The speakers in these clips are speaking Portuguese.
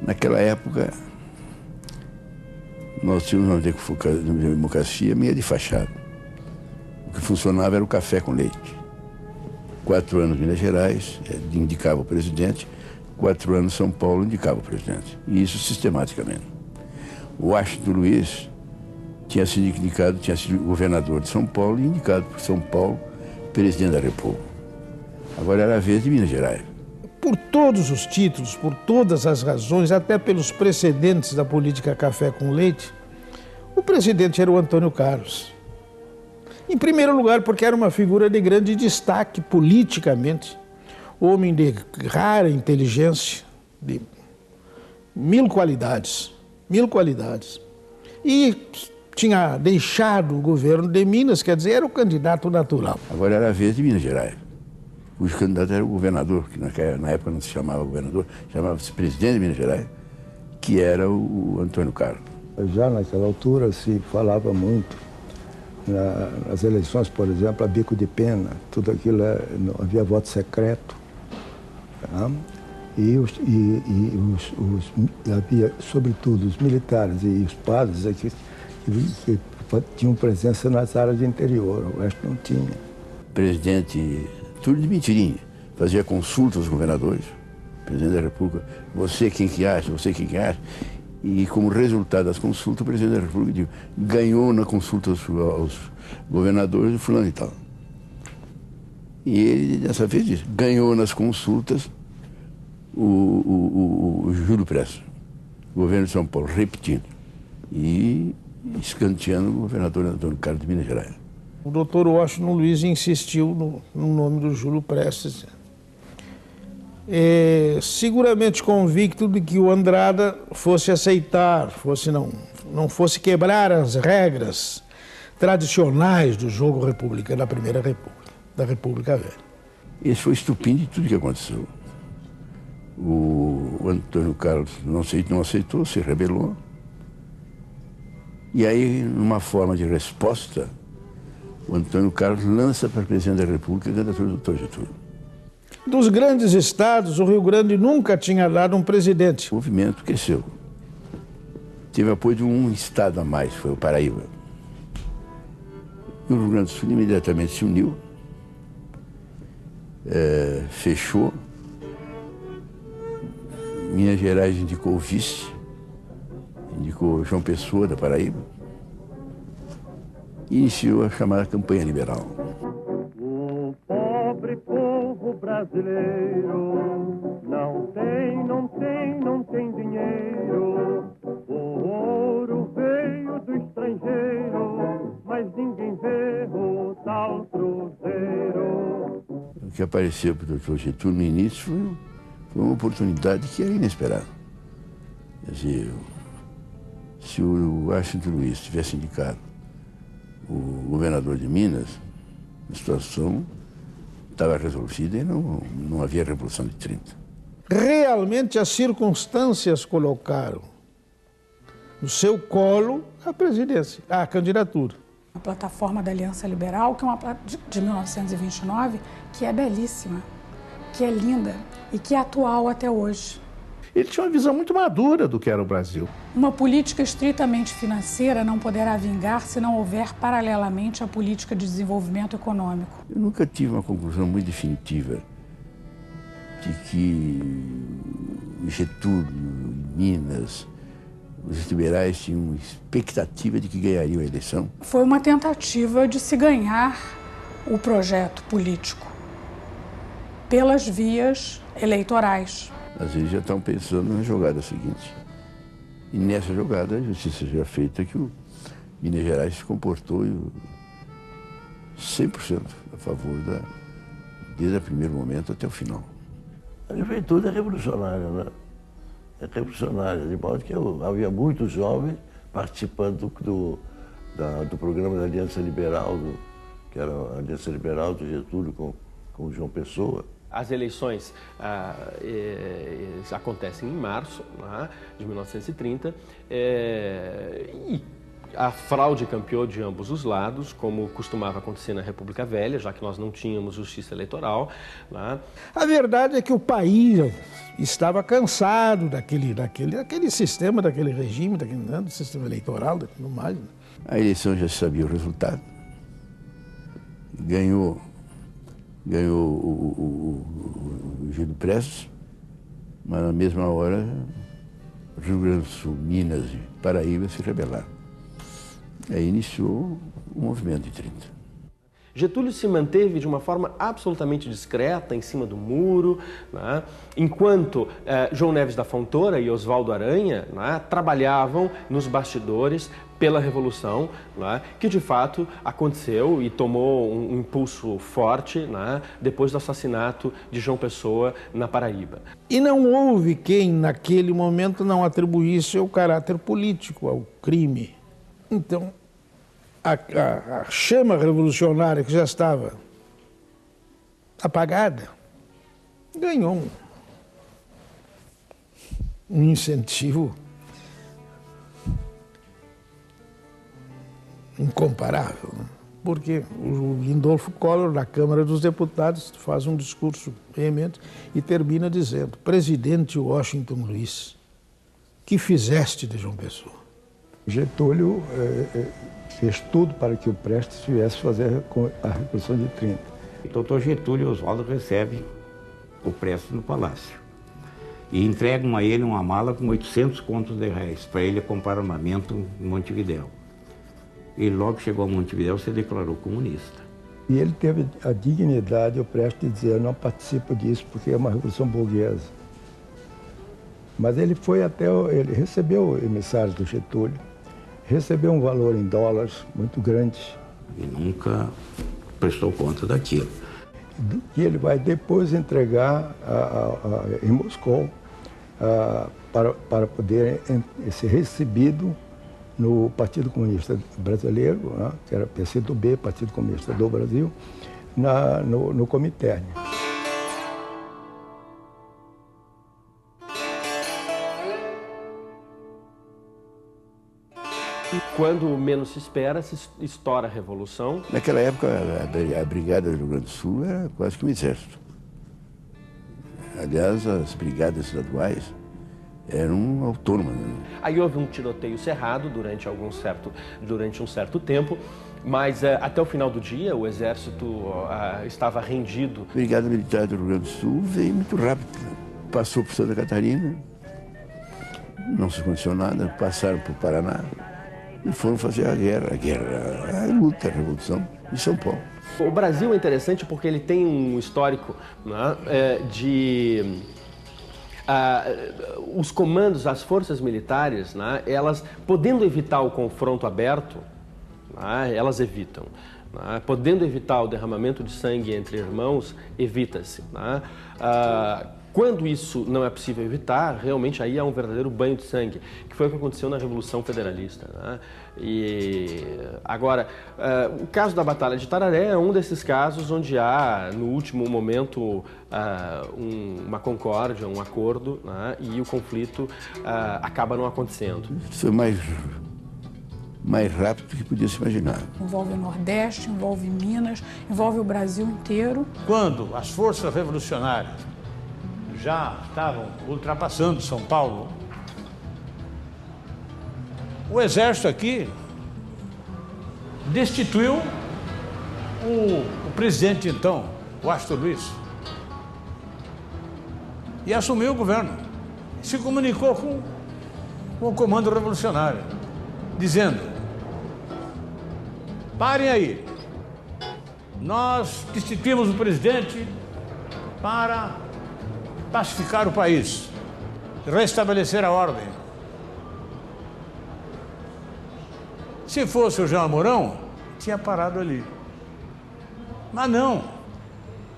Naquela época, nós tínhamos uma democracia meio de fachada. O que funcionava era o café com leite. 4 anos Minas Gerais indicava o presidente, 4 anos São Paulo indicava o presidente. E isso sistematicamente. O Washington Luiz tinha sido indicado, tinha sido governador de São Paulo e indicado por São Paulo presidente da República. Agora era a vez de Minas Gerais. Por todos os títulos, por todas as razões, até pelos precedentes da política café com leite, o presidente era o Antônio Carlos. Em primeiro lugar, porque era uma figura de grande destaque politicamente, homem de rara inteligência, de mil qualidades. E tinha deixado o governo de Minas, quer dizer, era o candidato natural. Agora era a vez de Minas Gerais. O candidato era o governador, que na época não se chamava governador, chamava-se presidente de Minas Gerais, que era o Antônio Carlos. Já naquela altura se falava muito, nas eleições, por exemplo, a bico de pena, tudo aquilo, havia voto secreto. Tá? Havia, sobretudo, os militares e os padres aqui, que tinham presença nas áreas de interior, o resto não tinha. Presidente, tudo de mentirinha, fazia consulta aos governadores, presidente da República, você quem que acha, e como resultado das consultas, o presidente da República ganhou na consulta aos governadores o fulano e tal. E ele, dessa vez, disse, ganhou nas consultas o Júlio Prestes, governo de São Paulo, repetindo. E escanteando o governador Antônio Carlos de Minas Gerais. O doutor Washington Luiz insistiu no nome do Júlio Prestes. Seguramente convicto de que o Andrada fosse aceitar, não fosse quebrar as regras tradicionais do jogo republicano da Primeira República, da República Velha. Esse foi o estupim de tudo que aconteceu. O Antônio Carlos não aceitou, se rebelou. E aí, numa forma de resposta, o Antônio Carlos lança para presidente da República a candidatura do Dr. Getúlio. Dos grandes estados, o Rio Grande nunca tinha dado um presidente. O movimento cresceu. Teve apoio de um estado a mais, foi o Paraíba. E o Rio Grande do Sul imediatamente se uniu, fechou. Minas Gerais indicou o vice, indicou João Pessoa, da Paraíba, e iniciou a chamada campanha liberal. O pobre povo brasileiro não tem dinheiro. O ouro veio do estrangeiro, mas ninguém vê o tal cruzeiro. O que apareceu para o Dr. Getúlio no início foi uma oportunidade que era inesperada. Quer dizer, se o Washington Luiz tivesse indicado o governador de Minas, a situação estava resolvida e não havia Revolução de 30. Realmente as circunstâncias colocaram no seu colo a presidência, a candidatura. A plataforma da Aliança Liberal, que é uma de 1929, que é belíssima, que é linda e que é atual até hoje. Ele tinha uma visão muito madura do que era o Brasil. Uma política estritamente financeira não poderá vingar se não houver paralelamente a política de desenvolvimento econômico. Eu nunca tive uma conclusão muito definitiva de que Getúlio, Minas, os liberais tinham expectativa de que ganhariam a eleição. Foi uma tentativa de se ganhar o projeto político pelas vias eleitorais. Às vezes já estão pensando na jogada seguinte. E nessa jogada a justiça já feita que o Minas Gerais se comportou 100% a favor desde o primeiro momento até o final. A juventude é revolucionária, né? É revolucionária, de modo que havia muitos jovens participando do programa da Aliança Liberal, que era a Aliança Liberal do Getúlio com o João Pessoa. As eleições acontecem em março de 1930 e A fraude campeou de ambos os lados, como costumava acontecer na República Velha, já que nós não tínhamos justiça eleitoral, né? A verdade é que o país estava cansado daquele sistema, daquele regime, do sistema eleitoral, e tudo mais. A eleição já se sabia o resultado. Ganhou o Gildo Prestes, mas na mesma hora Rio Grande do Sul, Minas e Paraíba se rebelaram. Aí iniciou o movimento de 30. Getúlio se manteve de uma forma absolutamente discreta, em cima do muro, né? Enquanto João Neves da Fontoura e Oswaldo Aranha, né, trabalhavam nos bastidores pela Revolução, né, que de fato aconteceu e tomou um impulso forte, né, depois do assassinato de João Pessoa na Paraíba. E não houve quem, naquele momento, não atribuísse o caráter político ao crime. Então, a chama revolucionária que já estava apagada ganhou um incentivo incomparável, né? Porque o Lindolfo Collor, na Câmara dos Deputados, faz um discurso veemente e termina dizendo: presidente Washington Luiz, que fizeste de João Pessoa? Getúlio fez tudo para que o Prestes viesse fazer a Revolução de 30. O doutor Getúlio Oswaldo recebe o Prestes no Palácio e entregam a ele uma mala com 800 contos de réis para ele comprar armamento em Montevidéu. E logo chegou a Montevidéu, se declarou comunista. E ele teve a dignidade, o Prestes, de dizer: eu não participo disso porque é uma revolução burguesa. Mas ele foi ele recebeu emissários do Getúlio, recebeu um valor em dólares muito grande. E nunca prestou conta daquilo. Que ele vai depois entregar em Moscou para poder ser recebido no Partido Comunista Brasileiro, né, que era PCdoB, Partido Comunista do Brasil, no Comintern. Quando menos se espera, se estoura a Revolução. Naquela época, a Brigada do Rio Grande do Sul era quase que um exército. Aliás, as brigadas estaduais eram autônomas. Aí houve um tiroteio cerrado durante um certo tempo, mas até o final do dia o exército estava rendido. A Brigada Militar do Rio Grande do Sul veio muito rápido. Passou por Santa Catarina, não se aconteceu nada, passaram por Paraná e foram fazer a luta, a Revolução em São Paulo. O Brasil é interessante porque ele tem um histórico, né, de... os comandos, as forças militares, né, elas, podendo evitar o confronto aberto, né, elas evitam. Né, podendo evitar o derramamento de sangue entre irmãos, evita-se. Né. Quando isso não é possível evitar, realmente aí há um verdadeiro banho de sangue, que foi o que aconteceu na Revolução Federalista. Né? E agora, o caso da Batalha de Tararé é um desses casos onde há, no último momento, uma concórdia, um acordo, né? E o conflito acaba não acontecendo. Isso foi mais rápido do que podia se imaginar. Envolve o Nordeste, envolve Minas, envolve o Brasil inteiro. Quando as forças revolucionárias já estavam ultrapassando São Paulo, o exército aqui destituiu o presidente então, Washington Luiz, e assumiu o governo. Se comunicou com o comando revolucionário, dizendo: parem aí, nós destituímos o presidente para pacificar o país, restabelecer a ordem. Se fosse o Jean Mourão, tinha parado ali. Mas não.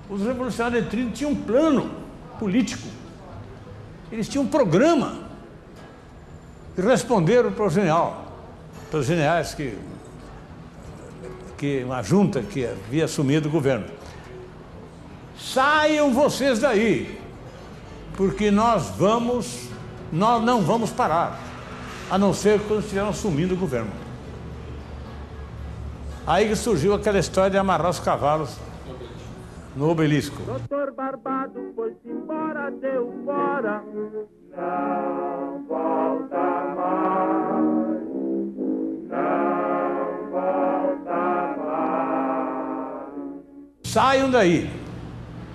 Os revolucionários de 30 tinham um plano político. Eles tinham um programa. E responderam para o general, para os generais uma junta que havia assumido o governo: saiam vocês daí, porque nós não vamos parar, a não ser quando estivermos assumindo o governo. Aí que surgiu aquela história de amarrar os cavalos no obelisco. Doutor Barbado foi-se embora, deu fora. Não volta mais. Não volta mais. Saiam daí.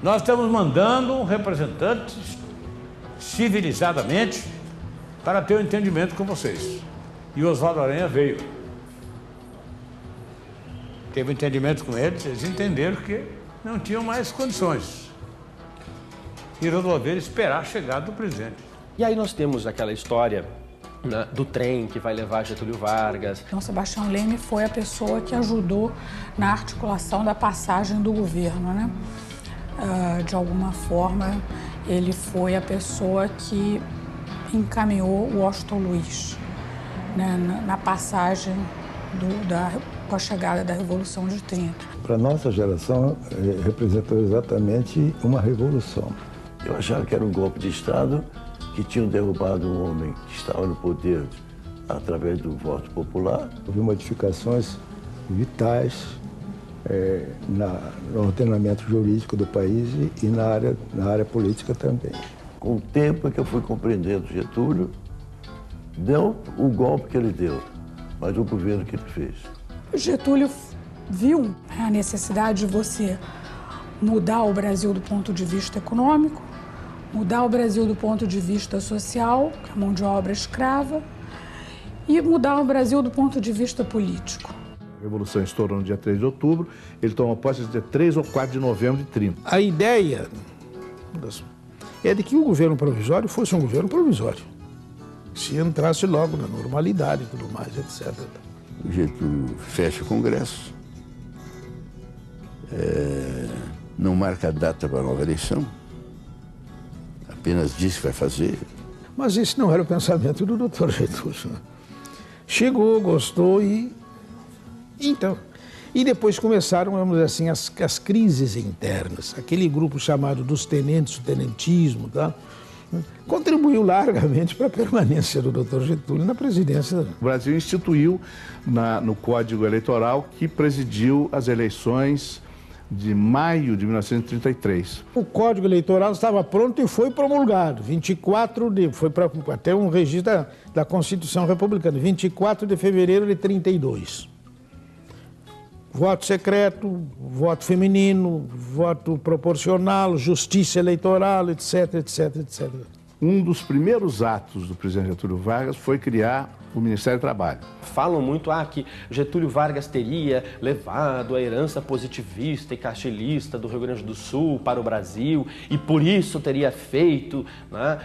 Nós estamos mandando um representante civilizadamente para ter um entendimento com vocês. E o Oswaldo Aranha veio. Teve um entendimento com eles, eles entenderam que não tinham mais condições. E resolveram esperar a chegada do presidente. E aí nós temos aquela história, né, do trem que vai levar Getúlio Vargas. Então, Sebastião Leme foi a pessoa que ajudou na articulação da passagem do governo, né? De alguma forma, ele foi a pessoa que encaminhou o Washington Luiz, né, na passagem com a chegada da Revolução de 30. Para a nossa geração, representou exatamente uma revolução. Eu achava que era um golpe de Estado, que tinham derrubado um homem que estava no poder através do voto popular. Houve modificações vitais no ordenamento jurídico do país e na área política também. Com o tempo que eu fui compreendendo Getúlio, deu o golpe que ele deu, mas o governo que ele fez. Getúlio viu a necessidade de você mudar o Brasil do ponto de vista econômico, mudar o Brasil do ponto de vista social, a mão de obra escrava, e mudar o Brasil do ponto de vista político. A Revolução estourou no dia 3 de outubro, ele tomou posse no dia 3 ou 4 de novembro de 30. A ideia é de que o governo provisório fosse um governo provisório. Se entrasse logo na normalidade e tudo mais, etc. O Getúlio fecha o Congresso, não marca a data para a nova eleição, apenas diz que vai fazer. Mas esse não era o pensamento do doutor Getúlio. Né? Chegou, gostou e depois começaram, vamos dizer assim, as crises internas. Aquele grupo chamado dos tenentes, o tenentismo, tá? Contribuiu largamente para a permanência do doutor Getúlio na presidência. O Brasil instituiu no Código Eleitoral que presidiu as eleições de maio de 1933. O Código Eleitoral estava pronto e foi promulgado. Foi até um registro da Constituição Republicana, 24 de fevereiro de 32. Voto secreto, voto feminino, voto proporcional, justiça eleitoral, etc, etc, etc. Um dos primeiros atos do presidente Getúlio Vargas foi criar o Ministério do Trabalho. Falam muito que Getúlio Vargas teria levado a herança positivista e castilhista do Rio Grande do Sul para o Brasil e por isso teria feito, né,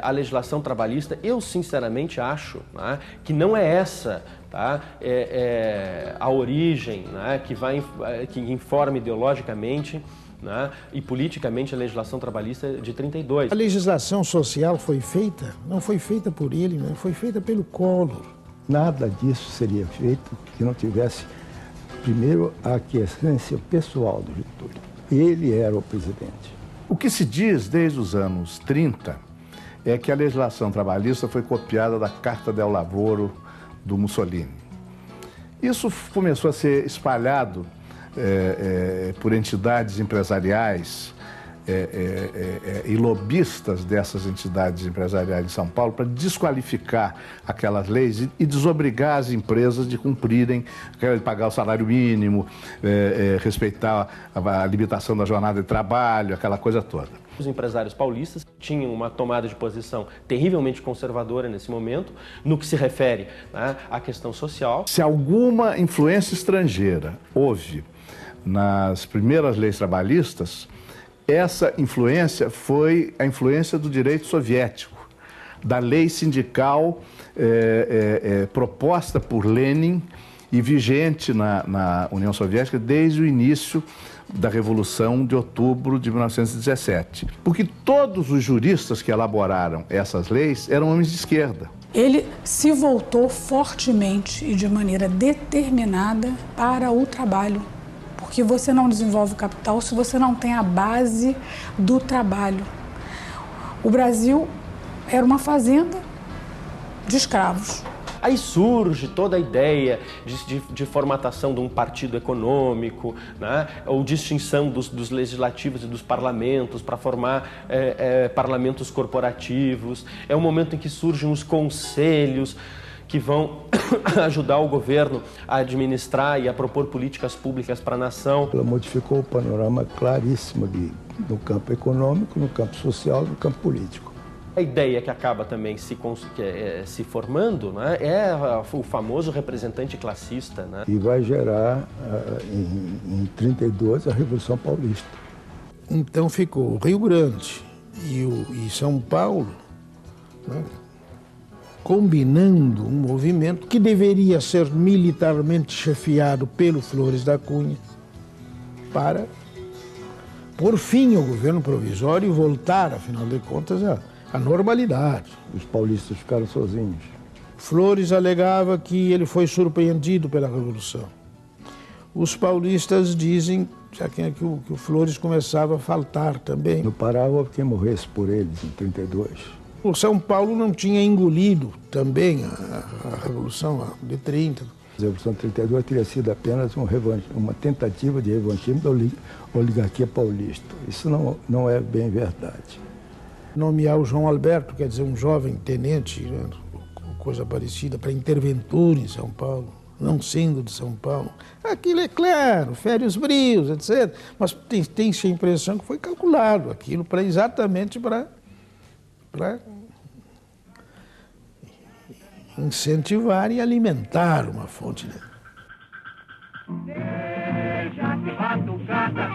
a legislação trabalhista. Eu sinceramente acho, né, que não é essa, tá, a origem, né, que informa ideologicamente, né, e politicamente a legislação trabalhista de 32. A legislação social foi feita, não foi feita por ele, né, foi feita pelo Collor. Nada disso seria feito se não tivesse, primeiro, a aquiescência pessoal do Getúlio. Ele era o presidente. O que se diz desde os anos 30 é que a legislação trabalhista foi copiada da Carta del Lavoro do Mussolini. Isso começou a ser espalhado por entidades empresariais e lobistas dessas entidades empresariais de São Paulo para desqualificar aquelas leis e desobrigar as empresas de cumprirem, de pagar o salário mínimo, respeitar a limitação da jornada de trabalho, aquela coisa toda. Os empresários paulistas tinham uma tomada de posição terrivelmente conservadora nesse momento, no que se refere, né, à questão social. Se alguma influência estrangeira houve nas primeiras leis trabalhistas, essa influência foi a influência do direito soviético, da lei sindical proposta por Lenin e vigente na União Soviética desde o início da Revolução de Outubro de 1917. Porque todos os juristas que elaboraram essas leis eram homens de esquerda. Ele se voltou fortemente e de maneira determinada para o trabalho. Porque você não desenvolve o capital se você não tem a base do trabalho. O Brasil era uma fazenda de escravos. Aí surge toda a ideia de formatação de um partido econômico, né? Ou distinção dos legislativos e dos parlamentos para formar parlamentos corporativos. É o momento em que surgem os conselhos que vão ajudar o governo a administrar e a propor políticas públicas para a nação. Ela modificou o panorama claríssimo no campo econômico, no campo social e no campo político. A ideia que acaba também se formando, né, é o famoso representante classista. Né? E vai gerar, em 32, a Revolução Paulista. Então ficou o Rio Grande e São Paulo, né, combinando um movimento que deveria ser militarmente chefiado pelo Flores da Cunha para pôr fim ao governo provisório e voltar, afinal de contas, à normalidade. Os paulistas ficaram sozinhos. Flores alegava que ele foi surpreendido pela Revolução. Os paulistas dizem que o Flores começava a faltar também. No Pará houve quem morresse por eles em 32. O São Paulo não tinha engolido também a Revolução de 30. A Revolução de 32 teria sido apenas uma tentativa de revanchismo da oligarquia paulista. Isso não é bem verdade. Nomear o João Alberto, quer dizer, um jovem tenente, né, coisa parecida, para interventor em São Paulo, não sendo de São Paulo. Aquilo é claro, fere os brios, etc. Mas tem-se a impressão que foi calculado aquilo exatamente para incentivar e alimentar uma fonte. Deixa que batucada,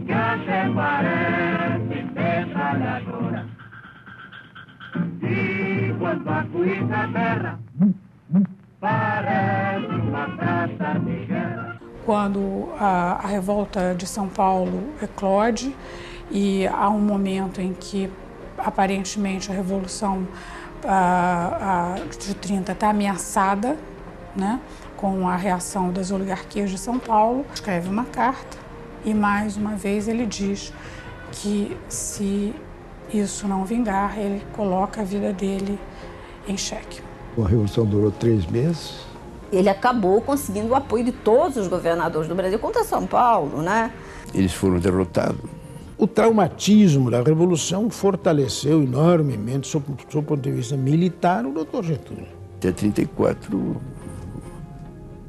que até parece metralhadora. E quando a cuíca berra, parece uma praça de guerra. Quando a revolta de São Paulo eclode e há um momento em que aparentemente a Revolução de 30 está ameaçada, né, com a reação das oligarquias de São Paulo, escreve uma carta e mais uma vez ele diz que se isso não vingar, ele coloca a vida dele em xeque. A Revolução durou 3 meses. Ele acabou conseguindo o apoio de todos os governadores do Brasil contra São Paulo, né? Eles foram derrotados. O traumatismo da Revolução fortaleceu enormemente, sob o ponto de vista militar, o Dr. Getúlio. Até 34,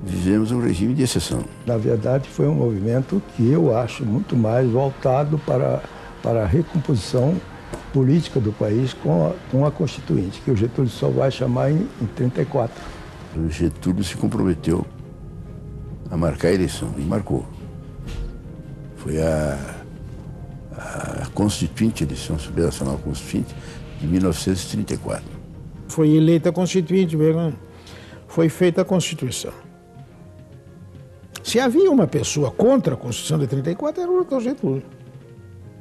vivemos um regime de exceção. Na verdade, foi um movimento que eu acho muito mais voltado para a recomposição política do país com a Constituinte, que o Getúlio só vai chamar em 34. O Getúlio se comprometeu a marcar a eleição, e marcou. Foi a Constituinte, a eleição subnacional Constituinte, de 1934. Foi eleita a Constituinte, foi feita a Constituição. Se havia uma pessoa contra a Constituição de 34, era o Dr. Getúlio.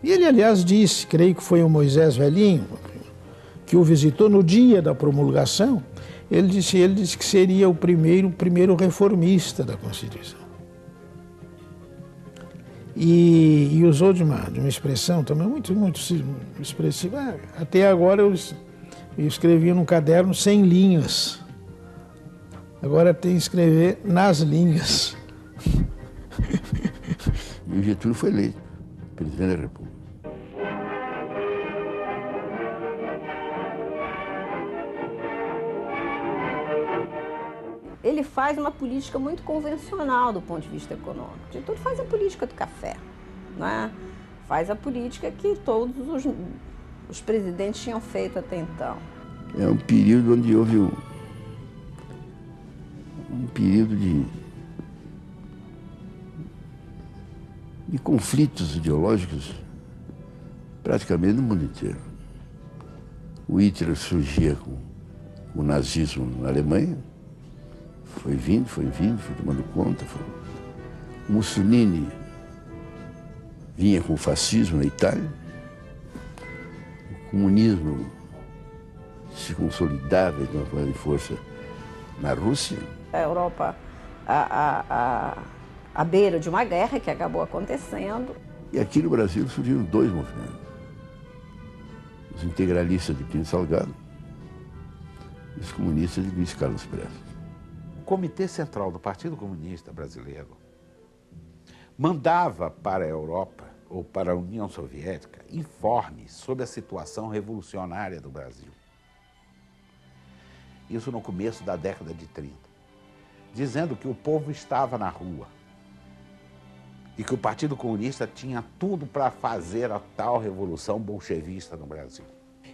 E ele, aliás, disse, creio que foi o Moisés Velhinho, que o visitou no dia da promulgação, ele disse que seria o primeiro reformista da Constituição. E usou de uma expressão também muito expressiva. Até agora eu escrevia num caderno 100 linhas. Agora tem que escrever nas linhas. E o Getúlio foi eleito presidente da República. Ele faz uma política muito convencional do ponto de vista econômico. Getúlio faz a política do café, né? Faz a política que todos os presidentes tinham feito até então. É um período onde houve um período de conflitos ideológicos praticamente no mundo inteiro. O Hitler surgia com o nazismo na Alemanha, foi vindo, foi tomando conta. O Mussolini vinha com o fascismo na Itália, o comunismo se consolidava de uma grande força na Rússia. A Europa à beira de uma guerra que acabou acontecendo. E aqui no Brasil surgiram 2 movimentos. Os integralistas de Pino Salgado os comunistas de Luiz Carlos Prestes. O Comitê Central do Partido Comunista Brasileiro mandava para a Europa ou para a União Soviética informes sobre a situação revolucionária do Brasil. Isso no começo da década de 30, dizendo que o povo estava na rua e que o Partido Comunista tinha tudo para fazer a tal revolução bolchevista no Brasil.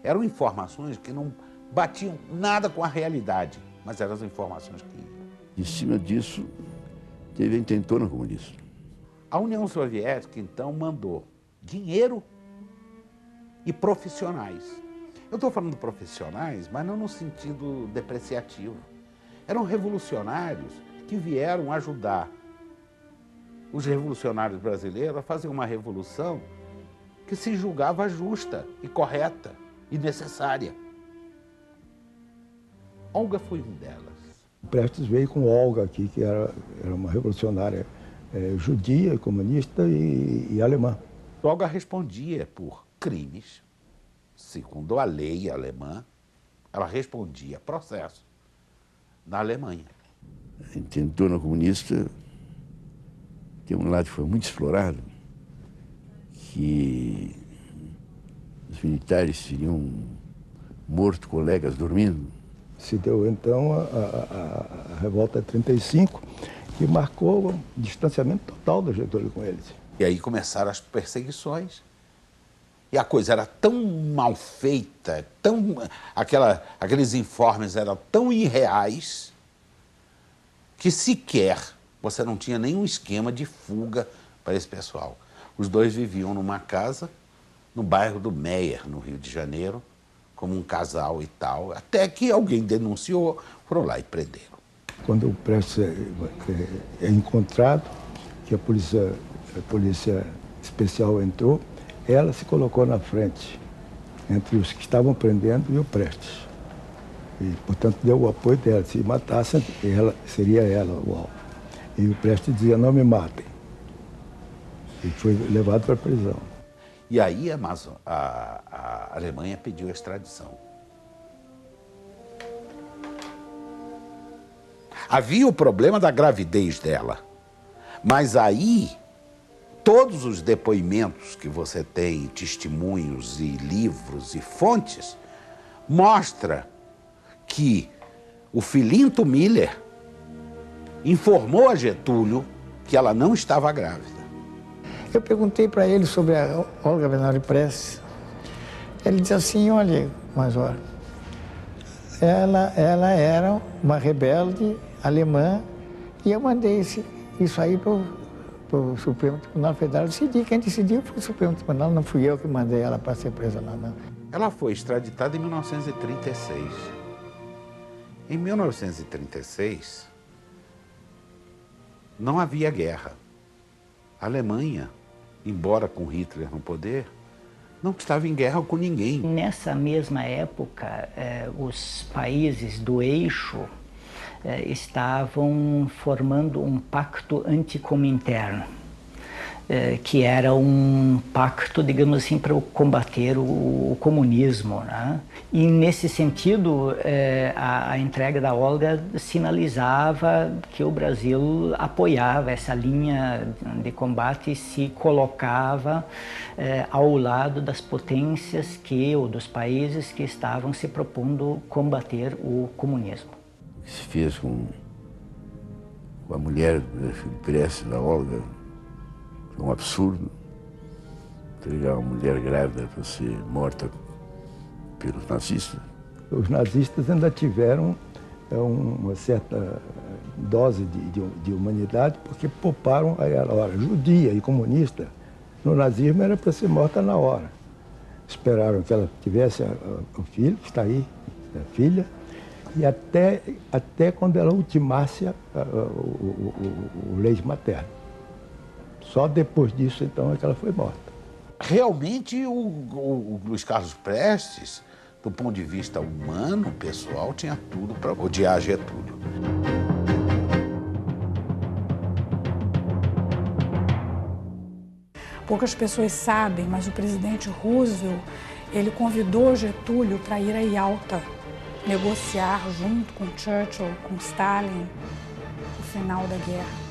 Eram informações que não batiam nada com a realidade, mas eram as informações que iam. Em cima disso, teve a intentona comunista. A União Soviética, então, mandou dinheiro e profissionais. Eu estou falando profissionais, mas não no sentido depreciativo. Eram revolucionários que vieram ajudar os revolucionários brasileiros a fazer uma revolução que se julgava justa e correta e necessária. Olga foi uma delas. Prestes veio com Olga aqui, que era uma revolucionária judia, comunista e alemã. Olga respondia por crimes, segundo a lei alemã, ela respondia processo na Alemanha. A intentona comunista tem um lado que foi muito explorado, que os militares teriam morto colegas dormindo. Se deu então a revolta de 35, que marcou o distanciamento total do Getúlio com eles. E aí começaram as perseguições. E a coisa era tão mal feita, aqueles informes eram tão irreais, que sequer você não tinha nenhum esquema de fuga para esse pessoal. Os dois viviam numa casa no bairro do Meier, no Rio de Janeiro, como um casal e tal, até que alguém denunciou, foram lá e prenderam. Quando o Prestes é encontrado, que a polícia especial entrou, ela se colocou na frente, entre os que estavam prendendo e o Prestes. E, portanto, deu o apoio dela. Se matassem, seria ela o alvo. E o Prestes dizia, não me matem. E foi levado para a prisão. E aí a Alemanha pediu a extradição. Havia o problema da gravidez dela, mas aí todos os depoimentos que você tem, testemunhos e livros e fontes, mostra que o Filinto Miller informou a Getúlio que ela não estava grávida. Eu perguntei para ele sobre a Olga Bernardi Prestes. Ele disse assim, olha, Major, ela era uma rebelde alemã e eu mandei isso aí para o Supremo Tribunal Federal decidir. Quem decidiu foi o Supremo Tribunal, não fui eu que mandei ela para ser presa lá, não. Ela foi extraditada em 1936. Em 1936, não havia guerra. A Alemanha, embora com Hitler no poder, não estava em guerra com ninguém. Nessa mesma época, os países do eixo estavam formando um pacto anticomintern, que era um pacto, digamos assim, para combater o comunismo, né? E nesse sentido, a entrega da Olga sinalizava que o Brasil apoiava essa linha de combate e se colocava ao lado das potências ou dos países que estavam se propondo combater o comunismo. O que se fez com a mulher do Prestes, da Olga, foi um absurdo. Entregar uma mulher grávida para ser morta pelos nazistas. Os nazistas ainda tiveram uma certa dose de humanidade, porque pouparam a hora. Judia e comunista, no nazismo era para ser morta na hora. Esperaram que ela tivesse o filho, que está aí, a filha, e até quando ela ultimasse o leite materno. Só depois disso, então, é que ela foi morta. Realmente, o Luiz Carlos Prestes, do ponto de vista humano, pessoal, tinha tudo para odiar Getúlio. Poucas pessoas sabem, mas o presidente Roosevelt, ele convidou Getúlio para ir a Yalta, negociar junto com Churchill, com Stalin, o final da guerra.